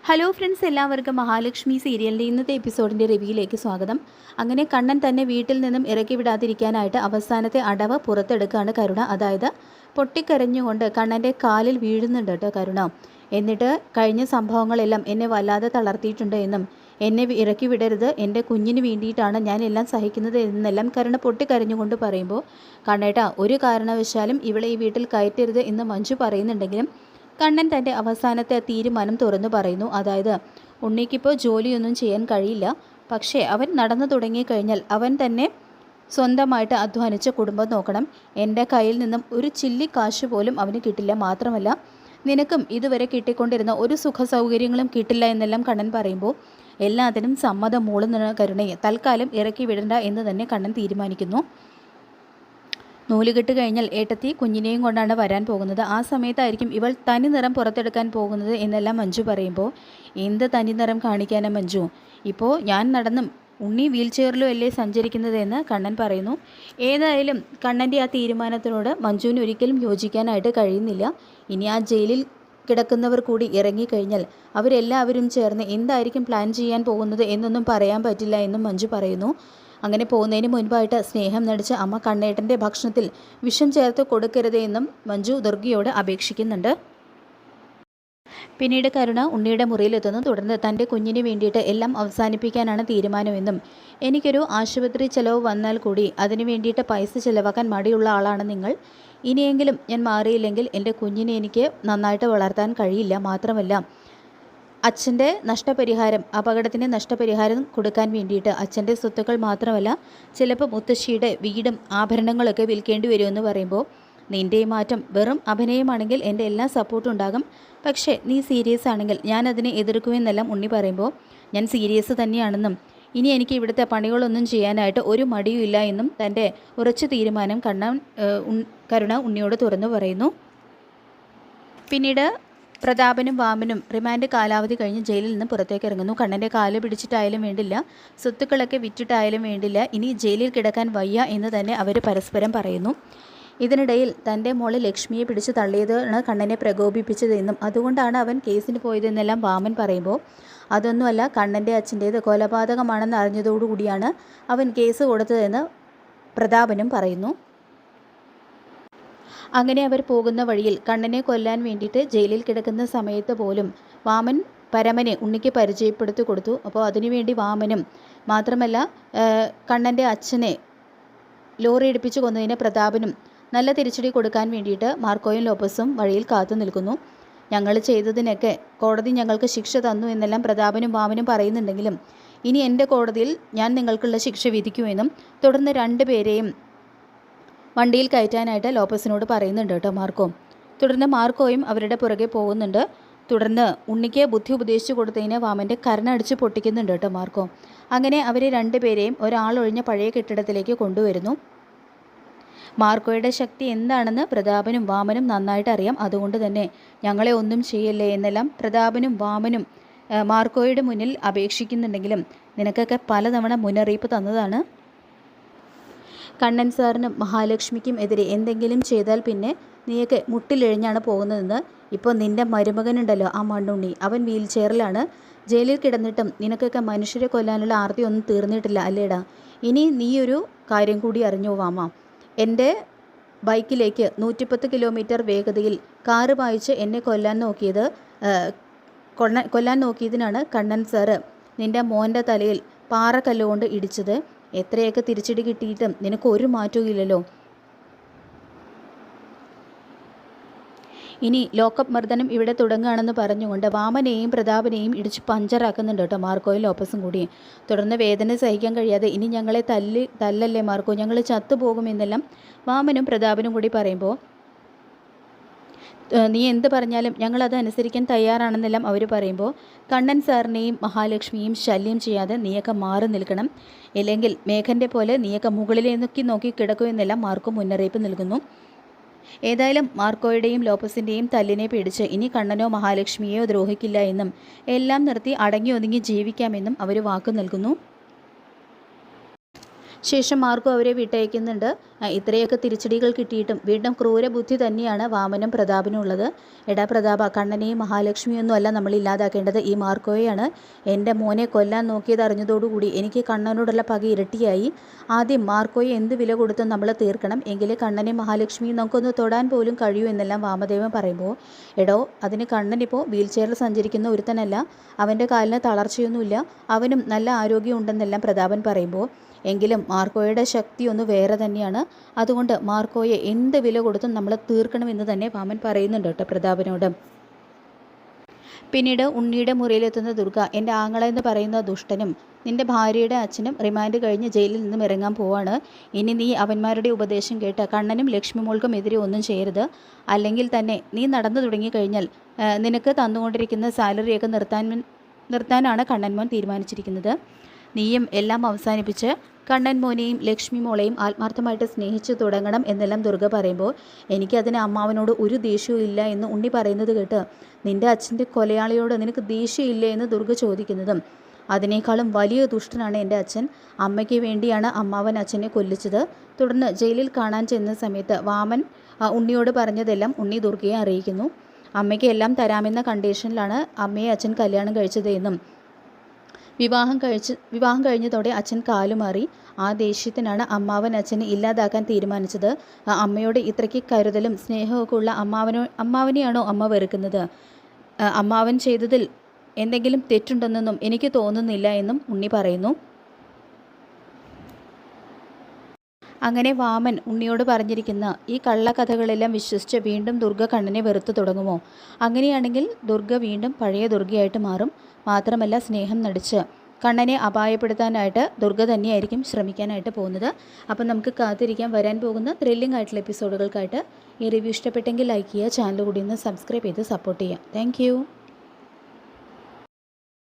Hello friends, എല്ലാവർക്കും മഹാലക്ഷ്മി സീരിയലിൻ്റെ ഇന്നത്തെ എപ്പിസോഡിൻ്റെ റിവ്യൂയിലേക്ക് സ്വാഗതം. അങ്ങനെ കണ്ണൻ തന്നെ വീട്ടിൽ നിന്നും ഇറക്കി വിടാതിരിക്കാനായിട്ട് അവസാനത്തെ അടവ് പുറത്തെടുക്കുകയാണ് കരുണ. അതായത് പൊട്ടിക്കരഞ്ഞുകൊണ്ട് കണ്ണൻ്റെ കാലിൽ വീഴുന്നുണ്ട് കേട്ടോ കരുണ. എന്നിട്ട് കഴിഞ്ഞ സംഭവങ്ങളെല്ലാം എന്നെ വല്ലാതെ തളർത്തിയിട്ടുണ്ട് എന്നും എന്നെ ഇറക്കി വിടരുത്, എൻ്റെ കുഞ്ഞിന് വേണ്ടിയിട്ടാണ് ഞാൻ എല്ലാം സഹിക്കുന്നത് എന്നെല്ലാം കരുണ പൊട്ടിക്കരഞ്ഞുകൊണ്ട് പറയുമ്പോൾ, കണ്ണേട്ടാ ഒരു കാരണവശാലും ഇവളെ ഈ വീട്ടിൽ കയറ്റരുത് എന്ന് മഞ്ജു പറയുന്നുണ്ടെങ്കിലും കണ്ണൻ തൻ്റെ അവസാനത്തെ തീരുമാനം തുറന്നു പറയുന്നു. അതായത് ഉണ്ണിക്കിപ്പോൾ ജോലിയൊന്നും ചെയ്യാൻ കഴിയില്ല, പക്ഷേ അവൻ നടന്നു തുടങ്ങിക്കഴിഞ്ഞാൽ അവൻ തന്നെ സ്വന്തമായിട്ട് അധ്വാനിച്ച കുടുംബം നോക്കണം. എൻ്റെ കയ്യിൽ നിന്നും ഒരു ചില്ലി കാശ് പോലും അവന് കിട്ടില്ല. മാത്രമല്ല നിനക്കും ഇതുവരെ കിട്ടിക്കൊണ്ടിരുന്ന ഒരു സുഖ സൗകര്യങ്ങളും കിട്ടില്ല എന്നെല്ലാം കണ്ണൻ പറയുമ്പോൾ എല്ലാത്തിനും സമ്മതം മൂളുന്ന കരുണയെ തൽക്കാലം ഇറക്കി വിടണ്ട എന്ന് തന്നെ കണ്ണൻ തീരുമാനിക്കുന്നു. നൂലുകെട്ട് കഴിഞ്ഞാൽ ഏട്ടത്തി കുഞ്ഞിനെയും കൊണ്ടാണ് വരാൻ പോകുന്നത്. ആ സമയത്തായിരിക്കും ഇവൾ തനി നിറം പുറത്തെടുക്കാൻ പോകുന്നത് എന്നെല്ലാം മഞ്ജു പറയുമ്പോൾ, എന്ത് തനി നിറം കാണിക്കാനാ മഞ്ജു, ഇപ്പോൾ ഞാൻ നടന്നും ഉണ്ണി വീൽ ചെയറിലും അല്ലേ സഞ്ചരിക്കുന്നതെന്ന് കണ്ണൻ പറയുന്നു. ഏതായാലും കണ്ണൻ്റെ ആ തീരുമാനത്തിനോട് മഞ്ജുവിന് ഒരിക്കലും യോജിക്കാനായിട്ട് കഴിയുന്നില്ല. ഇനി ആ ജയിലിൽ കിടക്കുന്നവർ കൂടി ഇറങ്ങിക്കഴിഞ്ഞാൽ അവരെല്ലാവരും ചേർന്ന് എന്തായിരിക്കും പ്ലാൻ ചെയ്യാൻ പോകുന്നത് എന്നൊന്നും പറയാൻ പറ്റില്ല എന്നും മഞ്ജു പറയുന്നു. അങ്ങനെ പോകുന്നതിന് മുൻപായിട്ട് സ്നേഹം നടിച്ച അമ്മ കണ്ണേട്ടൻ്റെ ഭക്ഷണത്തിൽ വിഷം ചേർത്ത് കൊടുക്കരുത് എന്നും മഞ്ജു ദുർഗയോട് അപേക്ഷിക്കുന്നുണ്ട്. പിന്നീട് കരുണ ഉണ്ണിയുടെ മുറിയിലെത്തുന്നു. തുടർന്ന് തൻ്റെ കുഞ്ഞിന് വേണ്ടിയിട്ട് എല്ലാം അവസാനിപ്പിക്കാനാണ് തീരുമാനമെന്നും എനിക്കൊരു ആശുപത്രി ചെലവ് വന്നാൽ കൂടി അതിന് വേണ്ടിയിട്ട് പൈസ ചിലവാക്കാൻ മടിയുള്ള ആളാണ് നിങ്ങൾ. ഇനിയെങ്കിലും ഞാൻ മാറിയില്ലെങ്കിൽ എൻ്റെ കുഞ്ഞിനെ എനിക്ക് നന്നായിട്ട് വളർത്താൻ കഴിയില്ല. മാത്രമല്ല അച്ഛൻ്റെ നഷ്ടപരിഹാരം, അപകടത്തിന് നഷ്ടപരിഹാരം കൊടുക്കാൻ വേണ്ടിയിട്ട് അച്ഛൻ്റെ സ്വത്തുക്കൾ മാത്രമല്ല ചിലപ്പോൾ മുത്തശ്ശിയുടെ വീടും ആഭരണങ്ങളൊക്കെ വിൽക്കേണ്ടി വരുമെന്ന് പറയുമ്പോൾ, നിൻ്റെ ഈ മാറ്റം വെറും അഭിനയമാണെങ്കിൽ എൻ്റെ എല്ലാ സപ്പോർട്ടും ഉണ്ടാകും, പക്ഷേ നീ സീരിയസ് ആണെങ്കിൽ ഞാൻ അതിനെ എതിർക്കുമെന്നെല്ലാം ഉണ്ണി പറയുമ്പോൾ, ഞാൻ സീരിയസ് തന്നെയാണെന്നും ഇനി എനിക്ക് ഇവിടുത്തെ പണികളൊന്നും ചെയ്യാനായിട്ട് ഒരു മടിയുമില്ല എന്നും തൻ്റെ ഉറച്ച തീരുമാനം കരുണ ഉണ്ണിയോട് തുറന്നു പറയുന്നു. പിന്നീട് പ്രതാപനും വാമനും റിമാൻഡ് കാലാവധി കഴിഞ്ഞ് ജയിലിൽ നിന്ന് പുറത്തേക്ക് ഇറങ്ങുന്നു. കണ്ണൻ്റെ കാല് പിടിച്ചിട്ടായാലും വേണ്ടില്ല, സ്വത്തുക്കളൊക്കെ വിറ്റിട്ടായാലും വേണ്ടില്ല, ഇനി ജയിലിൽ കിടക്കാൻ വയ്യ എന്ന് തന്നെ അവർ പരസ്പരം പറയുന്നു. ഇതിനിടയിൽ തൻ്റെ മോള് ലക്ഷ്മിയെ പിടിച്ച് തള്ളിയതാണ് കണ്ണനെ പ്രകോപിപ്പിച്ചതെന്നും അതുകൊണ്ടാണ് അവൻ കേസിന് പോയതെന്നെല്ലാം വാമൻ പറയുമ്പോൾ, അതൊന്നുമല്ല, കണ്ണൻ്റെ അച്ഛൻ്റേത് കൊലപാതകമാണെന്ന് അറിഞ്ഞതോടുകൂടിയാണ് അവൻ കേസ് കൊടുത്തതെന്ന് പ്രതാപനും പറയുന്നു. അങ്ങനെ അവർ പോകുന്ന വഴിയിൽ കണ്ണനെ കൊല്ലാൻ വേണ്ടിയിട്ട് ജയിലിൽ കിടക്കുന്ന സമയത്ത് പോലും വാമൻ പരമനെ ഉണ്ണിക്ക് പരിചയപ്പെടുത്തി കൊടുത്തു. അപ്പോൾ അതിനുവേണ്ടി വാമനും മാത്രമല്ല കണ്ണൻ്റെ അച്ഛനെ ലോറി ഇടിപ്പിച്ച് കൊന്നതിന് പ്രതാപനും നല്ല തിരിച്ചടി കൊടുക്കാൻ വേണ്ടിയിട്ട് മാർക്കോയും ലോപ്പസും വഴിയിൽ കാത്തു നിൽക്കുന്നു. ഞങ്ങൾ ചെയ്തതിനൊക്കെ കോടതി ഞങ്ങൾക്ക് ശിക്ഷ തന്നു എന്നെല്ലാം പ്രതാപനും വാമനും പറയുന്നുണ്ടെങ്കിലും ഇനി എൻ്റെ കോടതിയിൽ ഞാൻ നിങ്ങൾക്കുള്ള ശിക്ഷ വിധിക്കുമെന്നും തുടർന്ന് രണ്ടുപേരെയും വണ്ടിയിൽ കയറ്റാനായിട്ട് ലോപ്പസിനോട് പറയുന്നുണ്ട് കേട്ടോ മാർക്കോ. തുടർന്ന് മാർക്കോയും അവരുടെ പുറകെ പോകുന്നുണ്ട്. തുടർന്ന് ഉണ്ണിക്ക് ബുദ്ധി ഉപദേശിച്ചു കൊടുത്തതിന് വാമൻ്റെ കരണടിച്ച് പൊട്ടിക്കുന്നുണ്ട് കേട്ടോ മാർക്കോ. അങ്ങനെ അവരെ രണ്ടുപേരെയും ഒരാളൊഴിഞ്ഞ പഴയ കെട്ടിടത്തിലേക്ക് കൊണ്ടുവരുന്നു. മാർക്കോയുടെ ശക്തി എന്താണെന്ന് പ്രതാപനും വാമനും നന്നായിട്ട് അറിയാം. അതുകൊണ്ട് തന്നെ ഞങ്ങളെ ഒന്നും ചെയ്യല്ലേ എന്നെല്ലാം പ്രതാപനും വാമനും മാർക്കോയുടെ മുന്നിൽ അപേക്ഷിക്കുന്നുണ്ടെങ്കിലും നിനക്കൊക്കെ പലതവണ മുന്നറിയിപ്പ് തന്നതാണ്. കണ്ണൻ സാറിനും മഹാലക്ഷ്മിക്കും എതിരെ എന്തെങ്കിലും ചെയ്താൽ പിന്നെ നീയൊക്കെ മുട്ടിലെഴിഞ്ഞാണ് പോകുന്നതെന്ന്. ഇപ്പോൾ നിൻ്റെ മരുമകനുണ്ടല്ലോ ആ മണ്ണുണ്ണി, അവൻ വീൽ ചെയറിലാണ്. ജയിലിൽ കിടന്നിട്ടും നിനക്കൊക്കെ മനുഷ്യരെ കൊല്ലാനുള്ള ആർത്തി ഒന്നും തീർന്നിട്ടില്ല അല്ലേടാ. ഇനി നീയൊരു കാര്യം കൂടി അറിഞ്ഞോ വാമ, എൻ്റെ ബൈക്കിലേക്ക് 110 കിലോമീറ്റർ വേഗതയിൽ കാറ് പായിച്ച് എന്നെ കൊല്ലാൻ നോക്കിയതിനാണ് കണ്ണൻ സാറ് നിൻ്റെ മോൻ്റെ തലയിൽ പാറക്കല്ലുകൊണ്ട് ഇടിച്ചത്. എത്രയൊക്കെ തിരിച്ചടി കിട്ടിയിട്ടും നിനക്ക് ഒരു മാറ്റവും ഇല്ലല്ലോ. ഇനി ലോക്കപ്പ് മർദ്ദനം ഇവിടെ തുടങ്ങുകയാണെന്ന് പറഞ്ഞുകൊണ്ട് വാമനെയും പ്രതാപനെയും ഇടിച്ച് പഞ്ചറാക്കുന്നുണ്ട് കേട്ടോ മാർക്കോയും ലോപ്പസും കൂടി. തുടർന്ന് വേദന സഹിക്കാൻ കഴിയാതെ ഇനി ഞങ്ങളെ തല്ലല്ലേ മാർക്കോ, ഞങ്ങൾ ചത്തുപോകുമെന്നെല്ലാം വാമനും പ്രതാപനും കൂടി പറയുമ്പോൾ, നീ എന്ത് പറഞ്ഞാലും ഞങ്ങളത് അനുസരിക്കാൻ തയ്യാറാണെന്നെല്ലാം അവർ പറയുമ്പോൾ, കണ്ണൻ സാറിനെയും മഹാലക്ഷ്മിയും ശല്യം ചെയ്യാതെ നീയൊക്കെ മാറി നിൽക്കണം, ഇല്ലെങ്കിൽ മേഘൻ്റെ പോലെ നീയൊക്കെ മുകളിലേക്ക് നോക്കി കിടക്കുമെന്നെല്ലാം മാർക്കോ മുന്നറിയിപ്പ് നൽകുന്നു. ഏതായാലും മാർക്കോയുടെയും ലോപ്പസിൻ്റെയും തല്ലിനെ പേടിച്ച് ഇനി കണ്ണനോ മഹാലക്ഷ്മിയെയോ ദ്രോഹിക്കില്ല എന്നും എല്ലാം നിർത്തി അടങ്ങി ഒതുങ്ങി ജീവിക്കാമെന്നും അവർ വാക്ക് നൽകുന്നു. ശേഷം മാർക്കോ അവരെ വിട്ടയക്കുന്നുണ്ട്. ഇത്രയൊക്കെ തിരിച്ചടികൾ കിട്ടിയിട്ടും വീണ്ടും ക്രൂരബുദ്ധി തന്നെയാണ് വാമനും പ്രതാപനും ഉള്ളത്. എടാ പ്രതാപ, കണ്ണനെയും മഹാലക്ഷ്മിയൊന്നും അല്ല നമ്മൾ ഇല്ലാതാക്കേണ്ടത്, ഈ മാർക്കോയെയാണ്. എൻ്റെ മോനെ കൊല്ലാൻ നോക്കിയത് അറിഞ്ഞതോടുകൂടി എനിക്ക് കണ്ണനോടുള്ള പക ഇരട്ടിയായി. ആദ്യം മാർക്കോയെ എന്ത് വില കൊടുത്തും നമ്മൾ തീർക്കണം, എങ്കിലേ കണ്ണനെ മഹാലക്ഷ്മിയും നമുക്കൊന്ന് തൊടാൻ പോലും കഴിയൂ എന്നെല്ലാം വാമദേവൻ പറയുമ്പോൾ, എടോ അതിന് കണ്ണനിപ്പോൾ വീൽ ചെയറിൽ സഞ്ചരിക്കുന്ന ഒരുത്തനല്ല, അവൻ്റെ കാലിന് തളർച്ചയൊന്നുമില്ല, അവനും നല്ല ആരോഗ്യം ഉണ്ടെന്നെല്ലാം പ്രതാപൻ പറയുമ്പോൾ, എങ്കിലും മാർക്കോയുടെ ശക്തി ഒന്ന് വേറെ തന്നെയാണ്. അതുകൊണ്ട് മാർക്കോയെ എന്ത് വില കൊടുത്തും നമ്മൾ തീർക്കണമെന്ന് തന്നെ വാമൻ പറയുന്നുണ്ട് കേട്ടോ പ്രതാപനോട്. പിന്നീട് ഉണ്ണിയുടെ മുറിയിലെത്തുന്ന ദുർഗ, എൻ്റെ ആങ്ങള എന്ന് പറയുന്ന ദുഷ്ടനും നിൻ്റെ ഭാര്യയുടെ അച്ഛനും റിമാൻഡ് കഴിഞ്ഞ് ജയിലിൽ നിന്നും ഇറങ്ങാൻ പോവാണ്. ഇനി നീ അവന്മാരുടെ ഉപദേശം കേട്ട് കണ്ണനും ലക്ഷ്മി മോൾക്കും എതിരെ ഒന്നും ചെയ്യരുത്. അല്ലെങ്കിൽ തന്നെ നീ നടന്നു തുടങ്ങിക്കഴിഞ്ഞാൽ നിനക്ക് തന്നുകൊണ്ടിരിക്കുന്ന സാലറിയൊക്കെ നിർത്താനാണ് കണ്ണൻമോൻ തീരുമാനിച്ചിരിക്കുന്നത്. നീയും എല്ലാം അവസാനിപ്പിച്ച് കണ്ണൻ മോനെയും ലക്ഷ്മി മോളെയും ആത്മാർത്ഥമായിട്ട് സ്നേഹിച്ചു തുടങ്ങണം എന്നെല്ലാം ദുർഗ പറയുമ്പോൾ, എനിക്കതിന് അമ്മാവനോട് ഒരു ദേഷ്യവും ഇല്ല എന്ന് ഉണ്ണി പറയുന്നത് കേട്ട് നിൻ്റെ അച്ഛൻ്റെ കൊലയാളിയോട് നിനക്ക് ദേഷ്യമില്ലേ എന്ന് ദുർഗ ചോദിക്കുന്നതും, അതിനേക്കാളും വലിയ ദുഷ്ടനാണ് എൻ്റെ അച്ഛൻ, അമ്മയ്ക്ക് വേണ്ടിയാണ് അമ്മാവൻ അച്ഛനെ കൊല്ലിച്ചത്. തുടർന്ന് ജയിലിൽ കാണാൻ ചെന്ന സമയത്ത് വാമൻ ഉണ്ണിയോട് പറഞ്ഞതെല്ലാം ഉണ്ണി ദുർഗയെ അറിയിക്കുന്നു. അമ്മയ്ക്ക് എല്ലാം തരാമെന്ന കണ്ടീഷനിലാണ് അമ്മയെ അച്ഛൻ കല്യാണം കഴിച്ചത് എന്നും വിവാഹം കഴിഞ്ഞതോടെ അച്ഛൻ കാലുമാറി. ആ ദേഷ്യത്തിനാണ് അമ്മാവൻ അച്ഛനെ ഇല്ലാതാക്കാൻ തീരുമാനിച്ചത്. അമ്മയോട് ഇത്രയ്ക്ക് കരുതലും സ്നേഹമൊക്കെ ഉള്ള അമ്മാവനെയാണോ അമ്മ വെറുക്കുന്നത്? അമ്മാവൻ ചെയ്തതിൽ എന്തെങ്കിലും തെറ്റുണ്ടെന്നൊന്നും എനിക്ക് തോന്നുന്നില്ല എന്നും ഉണ്ണി പറയുന്നു. അങ്ങനെ വാമൻ ഉണ്ണിയോട് പറഞ്ഞിരിക്കുന്ന ഈ കള്ളക്കഥകളെല്ലാം വിശ്വസിച്ച് വീണ്ടും ദുർഗ കണ്ണനെ വെറുത്തു തുടങ്ങുമോ? അങ്ങനെയാണെങ്കിൽ ദുർഗ വീണ്ടും പഴയ ദുർഗയായിട്ട് മാറും. മാത്രമല്ല സ്നേഹം നടിച്ച് കണ്ണനെ അപായപ്പെടുത്താനായിട്ട് ദുർഗ തന്നെയായിരിക്കും ശ്രമിക്കാനായിട്ട് പോകുന്നത്. അപ്പം നമുക്ക് കാത്തിരിക്കാൻ വരാൻ പോകുന്ന ത്രില്ലിംഗ് ആയിട്ടുള്ള എപ്പിസോഡുകൾക്കായിട്ട്. ഈ റിവ്യൂ ഇഷ്ടപ്പെട്ടെങ്കിൽ ലൈക്ക് ചെയ്യുക, ചാനൽ കൂടി ഒന്ന് സബ്സ്ക്രൈബ് ചെയ്ത് സപ്പോർട്ട് ചെയ്യുക. താങ്ക്